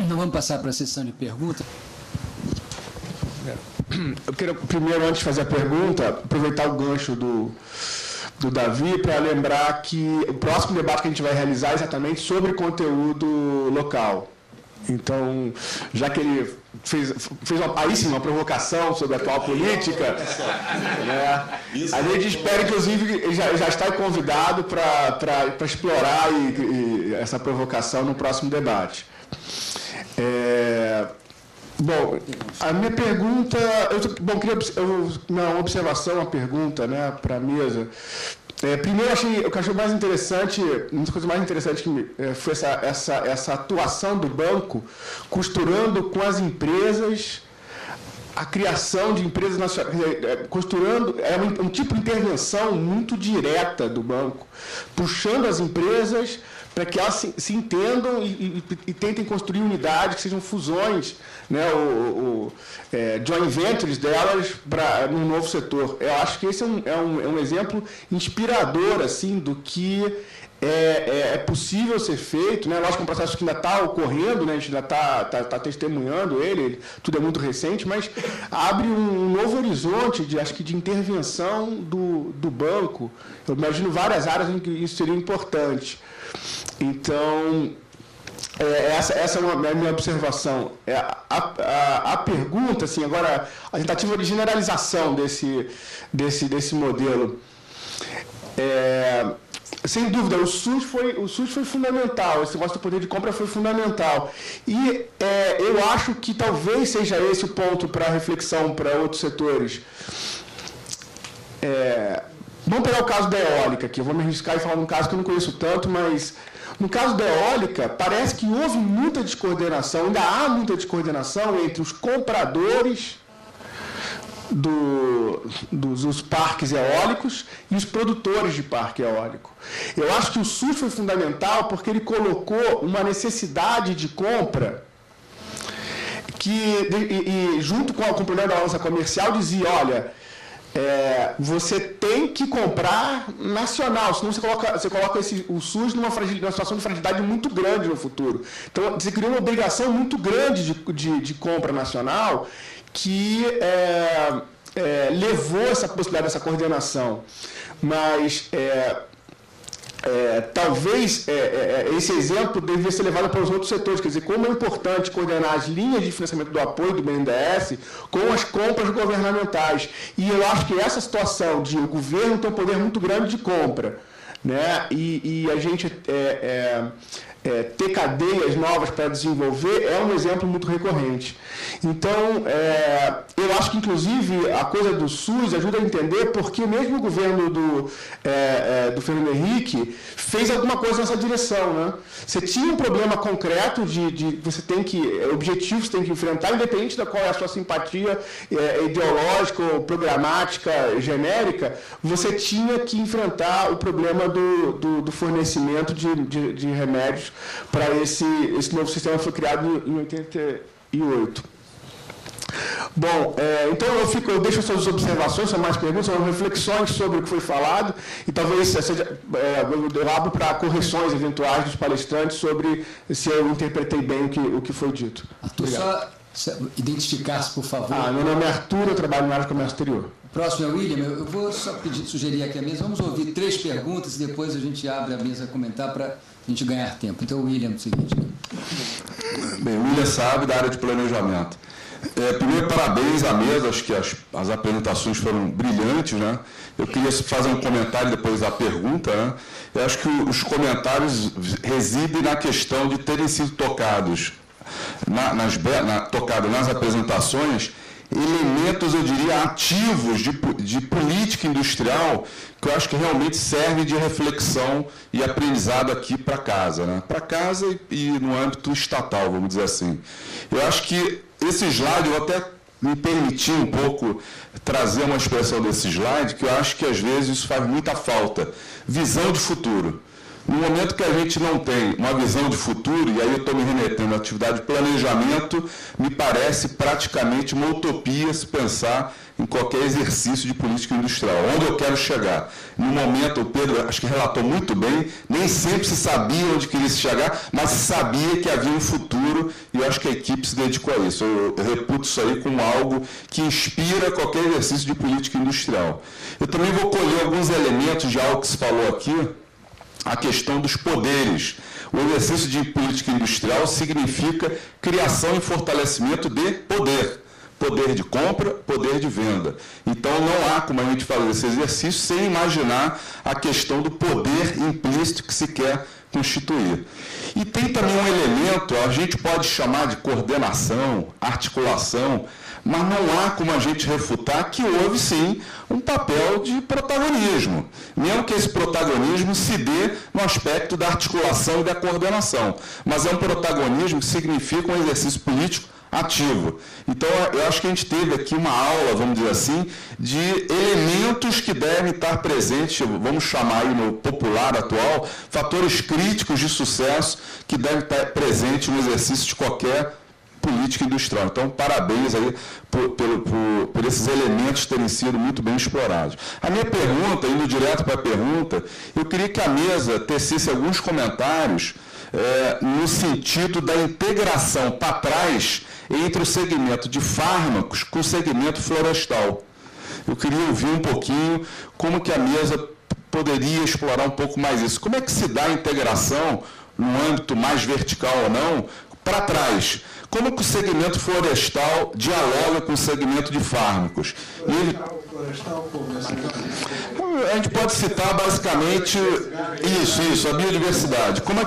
Então vamos passar para a sessão de perguntas. Eu quero, primeiro, antes de fazer a pergunta, aproveitar o gancho do Davi para lembrar que o próximo debate que a gente vai realizar é exatamente sobre conteúdo local. Então, já que ele fez aí sim uma provocação sobre a atual política, né, a gente espera, inclusive, ele já está convidado para explorar essa provocação no próximo debate. Bom, a minha pergunta... queria uma observação, uma pergunta, né, para a mesa. Primeiro, o que eu achei mais interessante, uma das coisas mais interessantes foi essa atuação do banco costurando com as empresas a criação de empresas nacionais, costurando, um tipo de intervenção muito direta do banco, puxando as empresas para que elas se entendam e tentem construir unidades que sejam fusões, né, joint ventures delas num novo setor. Eu acho que esse é um exemplo inspirador assim, do que é possível ser feito, né? Lógico que é um processo que ainda está ocorrendo, né? A gente ainda está testemunhando ele, tudo é muito recente, mas abre um novo horizonte de intervenção do banco. Eu imagino várias áreas em que isso seria importante. Então, essa é a minha observação. A pergunta, assim, agora, a tentativa de generalização desse modelo. Sem dúvida, o SUS foi fundamental, esse negócio do poder de compra foi fundamental. E eu acho que talvez seja esse o ponto para reflexão para outros setores. Vamos pegar o caso da eólica aqui, eu vou me arriscar e falar num caso que eu não conheço tanto, mas no caso da eólica, parece que houve muita descoordenação, ainda há muita descoordenação entre os compradores dos parques eólicos e os produtores de parque eólico. Eu acho que o SUS foi fundamental porque ele colocou uma necessidade de compra que, junto com o problema da balança comercial, dizia, olha, você tem que comprar nacional, senão você coloca o SUS numa situação de fragilidade muito grande no futuro. Então, você criou uma obrigação muito grande de compra nacional que levou essa possibilidade dessa coordenação. Mas talvez esse exemplo deveria ser levado para os outros setores, quer dizer, como é importante coordenar as linhas de financiamento do apoio do BNDES com as compras governamentais. E eu acho que essa situação de o governo ter um poder muito grande de compra, né, e a gente ter cadeias novas para desenvolver é um exemplo muito recorrente. Então, eu acho que, inclusive, a coisa do SUS ajuda a entender porque mesmo o governo do Fernando Henrique fez alguma coisa nessa direção, né? Você tinha um problema concreto você tem que, objetivos você tem que enfrentar, independente da qual é a sua simpatia ideológica ou programática genérica, você tinha que enfrentar o problema do fornecimento de remédios para esse novo sistema que foi criado em 88. Bom, então eu deixo suas observações, são mais perguntas, são reflexões sobre o que foi falado e talvez eu abro para correções eventuais dos palestrantes sobre se eu interpretei bem o que foi dito. Arthur, só identificar-se, por favor. Meu nome é Arthur, eu trabalho na área de comércio exterior. O próximo é o William. Eu vou só sugerir aqui a mesa. Vamos ouvir 3 perguntas e depois a gente abre a mesa a comentar para a gente ganhar tempo. Então, William, é o seguinte. Bem, William Sabe, da área de planejamento. Primeiro, parabéns à mesa, acho que as apresentações foram brilhantes, né? Eu queria fazer um comentário depois da pergunta, né? Eu acho que os comentários residem na questão de terem sido tocados nas apresentações elementos, eu diria, ativos de política industrial que eu acho que realmente servem de reflexão e aprendizado aqui para casa, né? Para casa e no âmbito estatal, vamos dizer assim. Eu acho que esse slide, eu até me permiti um pouco trazer uma expressão desse slide, que eu acho que às vezes isso faz muita falta. Visão de futuro. No momento que a gente não tem uma visão de futuro, e aí eu estou me remetendo à atividade de planejamento, me parece praticamente uma utopia se pensar em qualquer exercício de política industrial. Onde eu quero chegar? No momento, o Pedro acho que relatou muito bem, nem sempre se sabia onde queria se chegar, mas se sabia que havia um futuro, e eu acho que a equipe se dedicou a isso. Eu reputo isso aí como algo que inspira qualquer exercício de política industrial. Eu também vou colher alguns elementos de algo que se falou aqui, a questão dos poderes. O exercício de política industrial significa criação e fortalecimento de poder. Poder de compra, poder de venda. Então, não há como a gente fazer esse exercício sem imaginar a questão do poder implícito que se quer constituir. E tem também um elemento, a gente pode chamar de coordenação, articulação, mas não há como a gente refutar que houve, sim, um papel de protagonismo. Mesmo que esse protagonismo se dê no aspecto da articulação e da coordenação. Mas é um protagonismo que significa um exercício político ativo. Então, eu acho que a gente teve aqui uma aula, vamos dizer assim, de elementos que devem estar presentes, vamos chamar aí no popular atual, fatores críticos de sucesso que devem estar presentes no exercício de qualquer política industrial. Então, parabéns aí por esses elementos terem sido muito bem explorados. A minha pergunta, indo direto para a pergunta, eu queria que a mesa tecesse alguns comentários no sentido da integração para trás entre o segmento de fármacos com o segmento florestal. Eu queria ouvir um pouquinho como que a mesa poderia explorar um pouco mais isso. Como é que se dá a integração, no âmbito mais vertical ou não, para trás? Como que o segmento florestal dialoga com o segmento de fármacos? A gente pode citar basicamente isso, a biodiversidade. Como é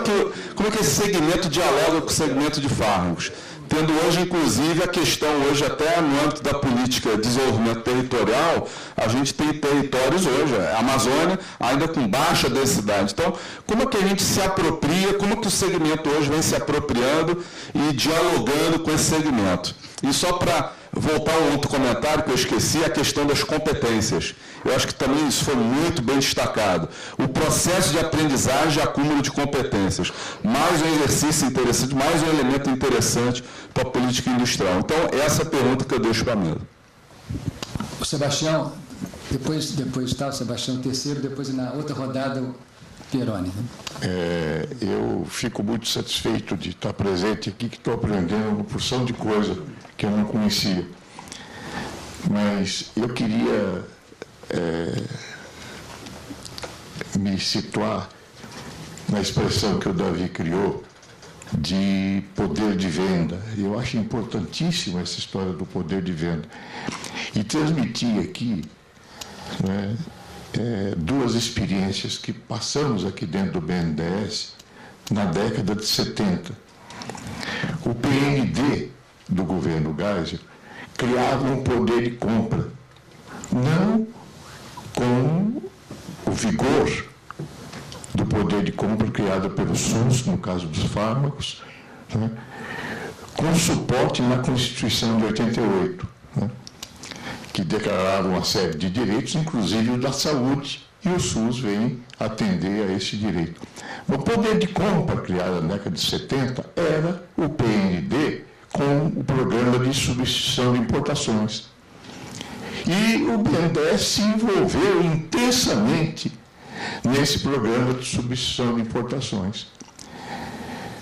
que esse segmento dialoga com o segmento de fármacos? Tendo hoje, inclusive, a questão hoje, até no âmbito da política de desenvolvimento territorial, a gente tem territórios hoje, a Amazônia, ainda com baixa densidade. Então, como é que a gente se apropria, como é que o segmento hoje vem se apropriando e dialogando com esse segmento? E só para voltar a um outro comentário que eu esqueci, a questão das competências. Eu acho que também isso foi muito bem destacado. O processo de aprendizagem e acúmulo de competências. Mais um exercício interessante, mais um elemento interessante para a política industrial. Então, essa é a pergunta que eu deixo para a mesa. O Sebastião, depois tá, o Sebastião terceiro, depois na outra rodada o Pieroni. Né? Eu fico muito satisfeito de estar presente aqui, que estou aprendendo uma porção de coisa que eu não conhecia. Mas eu queria me situar na expressão que o Davi criou de poder de venda. Eu acho importantíssima essa história do poder de venda. E transmitir aqui, né, duas experiências que passamos aqui dentro do BNDES na década de 70. O PND do governo Geisel criava um poder de compra, não com o vigor do poder de compra criado pelo SUS, no caso dos fármacos, né, com suporte na Constituição de 88, né, que declarava uma série de direitos, inclusive o da saúde, e o SUS vem atender a esse direito. O poder de compra criado na década de 70 era o PND com o programa de substituição de importações. E o BNDES se envolveu intensamente nesse programa de substituição de importações,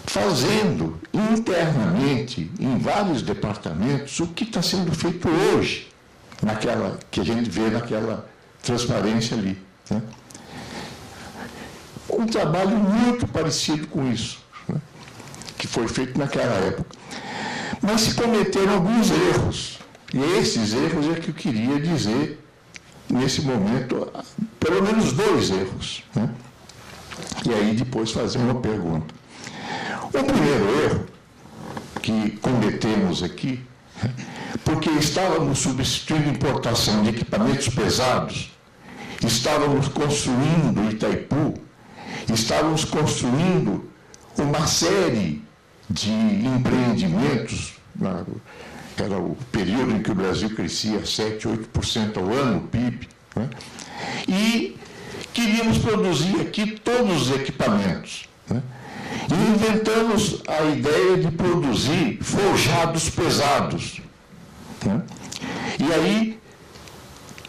fazendo internamente, em vários departamentos, o que está sendo feito hoje, que a gente vê naquela transparência ali. Né? Um trabalho muito parecido com isso, né, que foi feito naquela época. Mas se cometeram alguns erros, e esses erros é que eu queria dizer, nesse momento, pelo menos 2 erros. Né? E aí depois fazer uma pergunta. O primeiro erro que cometemos aqui, porque estávamos substituindo importação de equipamentos pesados, estávamos construindo Itaipu, estávamos construindo uma série de empreendimentos, era o período em que o Brasil crescia 7%, 8% ao ano, o PIB, né? E queríamos produzir aqui todos os equipamentos, né? E inventamos a ideia de produzir forjados pesados, né? E aí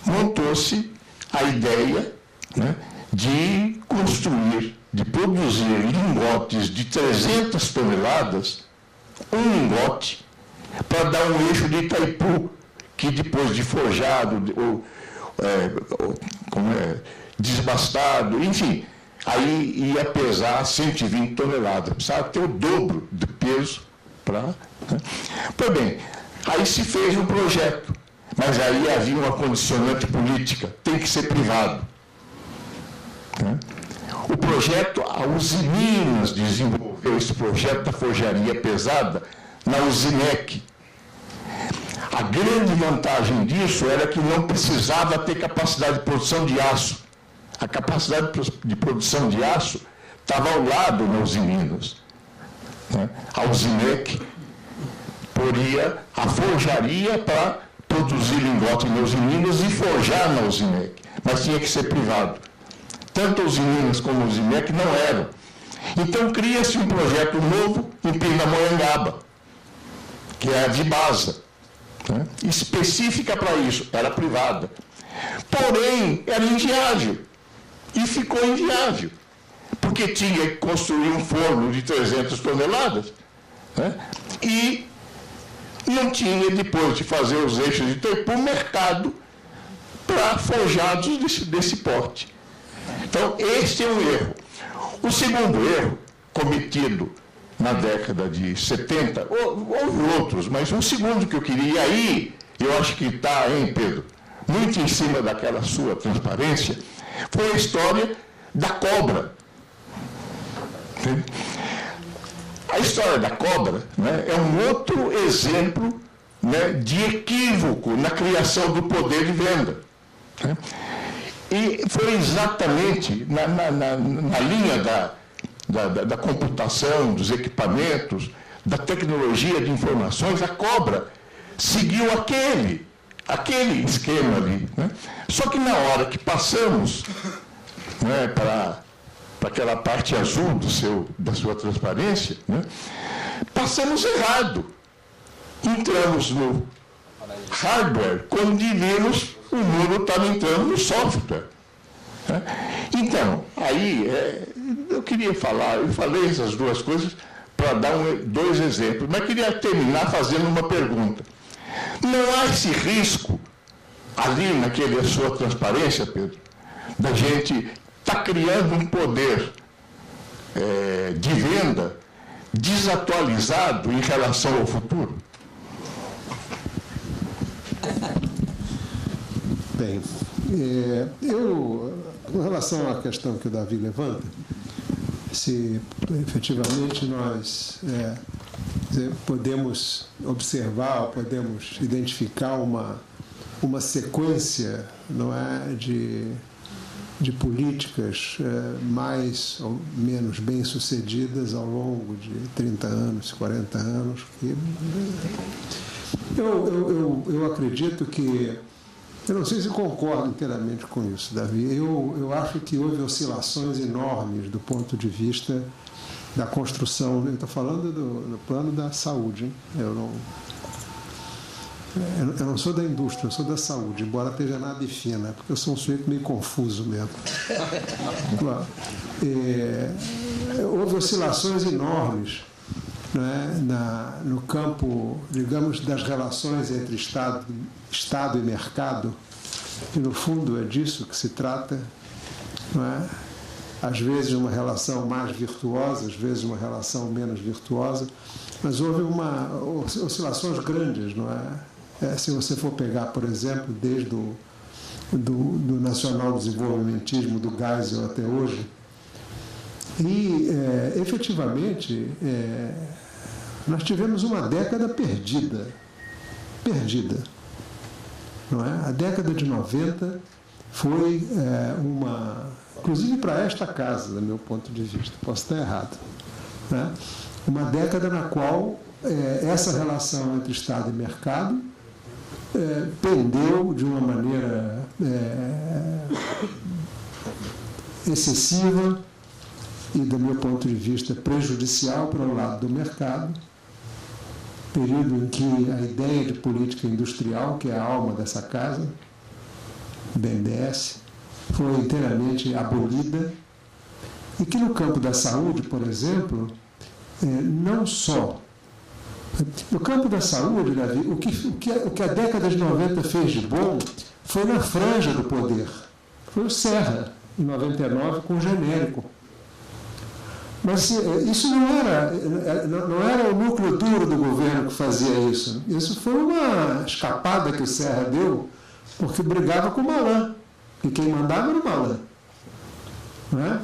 montou-se a ideia, né, de construir, de produzir lingotes de 300 toneladas, um lingote, para dar um eixo de Itaipu, que depois de forjado, desbastado, enfim, aí ia pesar 120 toneladas. Precisava ter o dobro de peso para... Né? Pois bem, aí se fez um projeto, mas aí havia uma condicionante política, tem que ser privado. Né? O projeto, a Usiminas desenvolveu esse projeto da forjaria pesada na Usinec. A grande vantagem disso era que não precisava ter capacidade de produção de aço. A capacidade de produção de aço estava ao lado na Usiminas, né? A Usinec poria a forjaria para produzir lingote na Usiminas e forjar na Usinec, mas tinha que ser privado. Tanto a Usiminas como a Usinec não eram. Então cria-se um projeto novo em Pindamonhangaba, que é a Vibasa, né? Específica para isso, era privada. Porém, era inviável. E ficou inviável, porque tinha que construir um forno de 300 toneladas, né? E não tinha, depois de fazer os eixos de Itaipu, mercado para forjados desse porte. Então, este é um erro. O segundo erro, cometido na década de 70, houve outros, mas um segundo que eu queria, e aí eu acho que está, hein, Pedro, muito em cima daquela sua transparência, foi a história da cobra. A história da cobra, né, é um outro exemplo, né, de equívoco na criação do poder de venda. Né? E foi exatamente na linha da computação, dos equipamentos, da tecnologia de informações, a cobra seguiu aquele esquema ali. Né? Só que na hora que passamos, né, para aquela parte azul da sua transparência, né, passamos errado. Entramos no hardware, quando devíamos, o mundo estava entrando no software. Né? Então, aí, eu queria falar, eu falei essas duas coisas para dar dois exemplos, mas queria terminar fazendo uma pergunta. Não há esse risco, ali naquela sua transparência, Pedro, da gente estar criando um poder de venda desatualizado em relação ao futuro? Bem, com relação à questão que o Davi levanta, se efetivamente nós podemos observar, podemos identificar uma sequência, não é, de políticas mais ou menos bem-sucedidas ao longo de 30 anos, 40 anos. Eu acredito que... Eu não sei se concordo inteiramente com isso, Davi. Eu acho que houve oscilações enormes do ponto de vista da construção. Eu estou falando do plano da saúde, hein? Eu não sou da indústria, eu sou da saúde, embora esteja na Adifina, porque eu sou um sujeito meio confuso mesmo. Houve oscilações enormes, né, no campo, digamos, das relações entre Estado e mercado, que no fundo é disso que se trata, não é? Às vezes uma relação mais virtuosa, às vezes uma relação menos virtuosa, mas houve oscilações grandes, não é? Se você for pegar, por exemplo, desde do nacional desenvolvimentismo do Geisel até hoje, e efetivamente nós tivemos uma década perdida, não é? A década de 90 foi inclusive para esta casa, do meu ponto de vista, posso estar errado, né? Uma década na qual essa relação entre Estado e mercado pendeu de uma maneira excessiva e, do meu ponto de vista, prejudicial para o lado do mercado, período em que a ideia de política industrial, que é a alma dessa casa, BNDES, foi inteiramente abolida, e que no campo da saúde, por exemplo, não só. No campo da saúde, Davi, o que a década de 90 fez de bom foi na franja do poder. Foi o Serra, em 99, com o genérico. Mas isso não era o núcleo duro do governo que fazia isso. Isso foi uma escapada que o Serra deu, porque brigava com o Malan. E quem mandava era o Malan. Não é?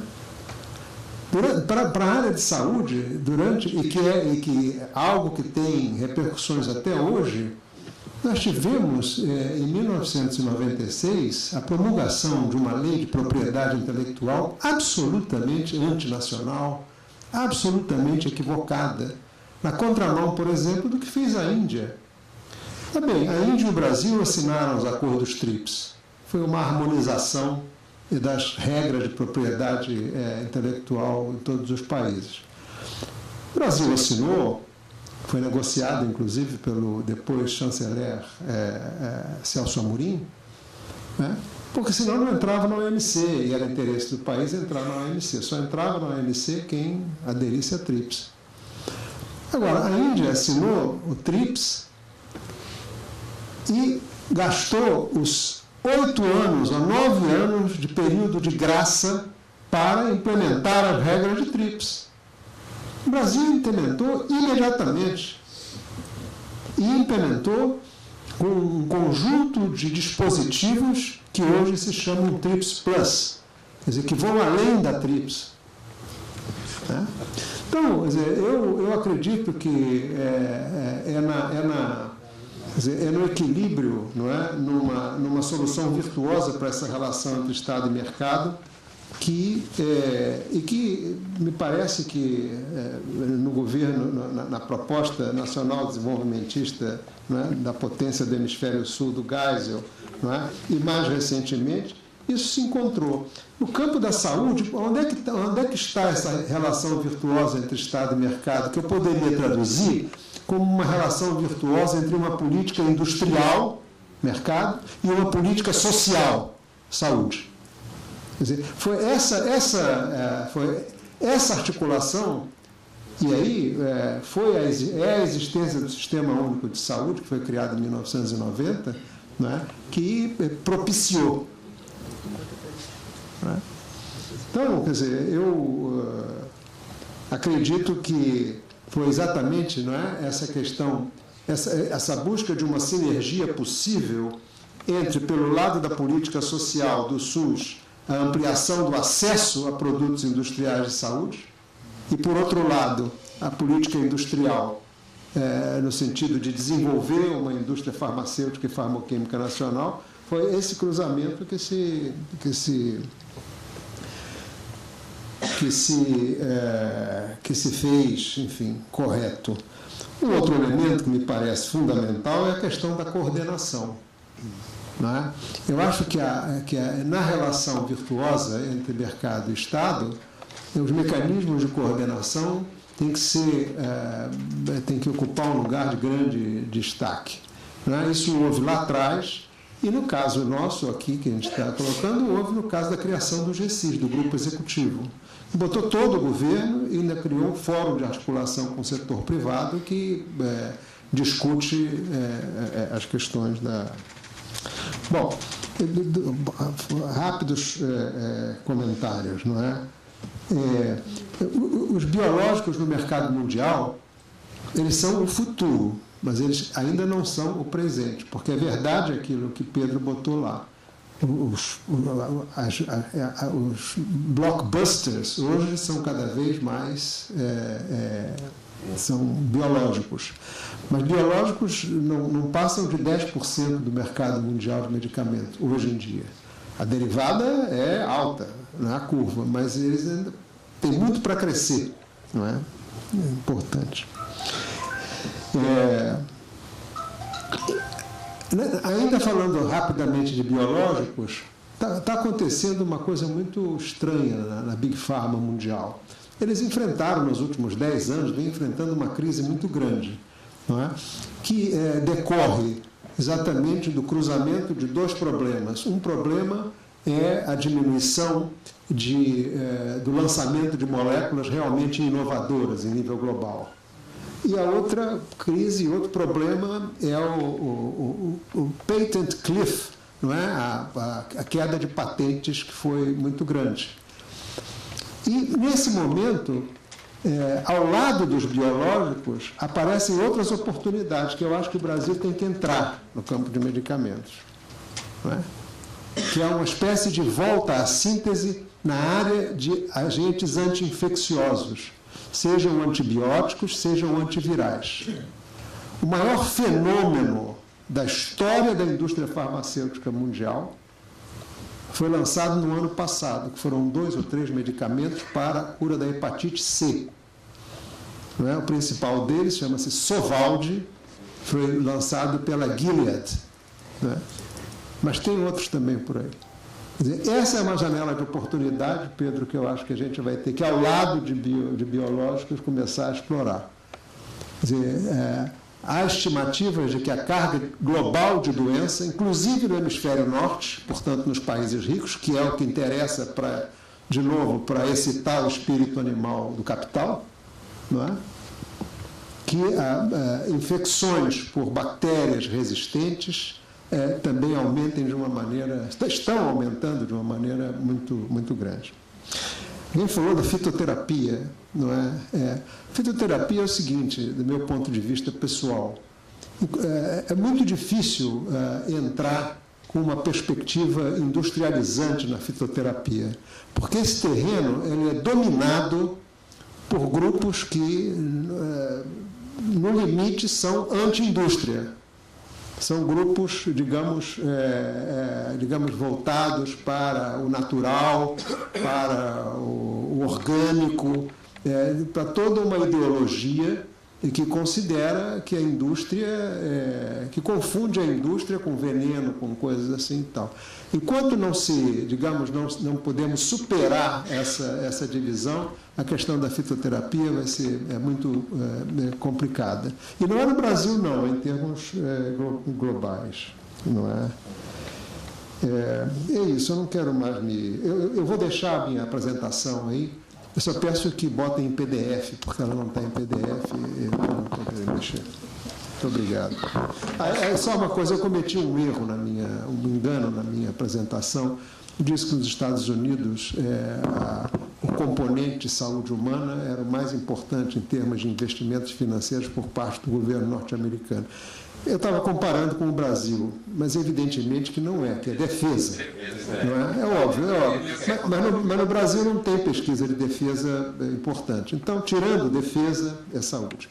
Para a área de saúde, e que algo que tem repercussões até hoje, nós tivemos, em 1996, a promulgação de uma lei de propriedade intelectual absolutamente antinacional, absolutamente equivocada, na contramão, por exemplo, do que fez a Índia. Também, a Índia e o Brasil assinaram os acordos TRIPS. Foi uma harmonização das regras de propriedade intelectual em todos os países. O Brasil assinou, foi negociado, inclusive, pelo depois chanceler Celso Amorim, né? Porque senão não entrava na OMC, e era interesse do país entrar na OMC. Só entrava na OMC quem aderisse a TRIPS. Agora, a Índia assinou o TRIPS e gastou os 8 anos a 9 anos de período de graça para implementar as regras de TRIPS. O Brasil implementou imediatamente. E implementou com um conjunto de dispositivos que hoje se chamam TRIPS Plus, quer dizer, que vão além da TRIPS. Então, quer dizer, eu acredito que é no equilíbrio, não é? numa solução virtuosa para essa relação entre Estado e mercado, e que me parece que no governo, na proposta nacional desenvolvimentista, não é? Da potência do hemisfério sul, do Geisel, não é? E mais recentemente, isso se encontrou. No campo da saúde, onde é que está essa relação virtuosa entre Estado e mercado, que eu poderia traduzir como uma relação virtuosa entre uma política industrial, mercado, e uma política social, saúde. Quer dizer, foi essa articulação, e aí é a existência do Sistema Único de Saúde, que foi criado em 1990, né, que propiciou. Né? Então, quer dizer, eu acredito que foi exatamente, não é, essa questão, essa busca de uma sinergia possível entre, pelo lado da política social do SUS, a ampliação do acesso a produtos industriais de saúde, e, por outro lado, a política industrial, no sentido de desenvolver uma indústria farmacêutica e farmacoquímica nacional, foi esse cruzamento que se fez, enfim, correto. Um outro elemento que me parece fundamental é a questão da coordenação. Não é? Eu acho que na relação virtuosa entre mercado e Estado, os mecanismos de coordenação têm que ocupar um lugar de grande destaque. Não é? Isso houve lá atrás, e no caso nosso aqui, que a gente está colocando, houve no caso da criação do GECIS, do Grupo Executivo. Botou todo o governo e ainda criou um fórum de articulação com o setor privado que discute as questões da... Bom, rápidos comentários, não é? Os biológicos no mercado mundial, eles são o futuro, mas eles ainda não são o presente, porque é verdade aquilo que Pedro botou lá. Os blockbusters hoje são cada vez mais são biológicos. Mas biológicos não passam de 10% do mercado mundial de medicamento hoje em dia. A derivada é alta, não é a curva, mas eles ainda têm muito para crescer, não é? É importante. Ainda falando rapidamente de biológicos, está acontecendo uma coisa muito estranha na Big Pharma mundial. Eles enfrentaram, nos últimos 10 anos, vem enfrentando uma crise muito grande, não é? Que decorre exatamente do cruzamento de dois problemas. Um problema é a diminuição do lançamento de moléculas realmente inovadoras em nível global. E a outra crise, outro problema é o patent cliff, não é? A queda de patentes que foi muito grande. E, nesse momento, ao lado dos biológicos, aparecem outras oportunidades que eu acho que o Brasil tem que entrar no campo de medicamentos, não é? Que é uma espécie de volta à síntese na área de agentes anti-infecciosos, sejam antibióticos, sejam antivirais. O maior fenômeno da história da indústria farmacêutica mundial foi lançado no ano passado, que foram 2 ou 3 medicamentos para a cura da hepatite C. Não é? O principal deles chama-se Sovaldi, foi lançado pela Gilead. Não é? Mas tem outros também por aí. Quer dizer, essa é uma janela de oportunidade, Pedro, que eu acho que a gente vai ter que, ao lado de biológicos, começar a explorar. Quer dizer, há estimativas de que a carga global de doença, inclusive no hemisfério norte, portanto nos países ricos, que é o que interessa, de novo, para excitar o espírito animal do capital, não é? Que infecções por bactérias resistentes também aumentem de uma maneira, estão aumentando de uma maneira muito, muito grande. Alguém falou da fitoterapia, não é? Fitoterapia é o seguinte, do meu ponto de vista pessoal. É muito difícil entrar com uma perspectiva industrializante na fitoterapia, porque esse terreno ele é dominado por grupos que, no limite, são anti-indústria. São grupos, digamos, voltados para o natural, para o orgânico, para toda uma ideologia que considera que a indústria, que confunde a indústria com veneno, com coisas assim e tal. Enquanto não podemos superar essa divisão, a questão da fitoterapia vai ser muito complicada. E não é no Brasil, não, em termos globais, não é? É isso, eu não quero mais eu vou deixar a minha apresentação aí. Eu só peço que botem em PDF, porque ela não está em PDF, eu não estou querendo mexer. Muito obrigado. Só uma coisa, eu cometi um engano na minha apresentação. Eu disse que nos Estados Unidos o componente de saúde humana era o mais importante em termos de investimentos financeiros por parte do governo norte-americano. Eu estava comparando com o Brasil, mas evidentemente que não é, que é defesa. Não é? É óbvio. Mas no Brasil não tem pesquisa de defesa importante. Então, tirando defesa, é saúde.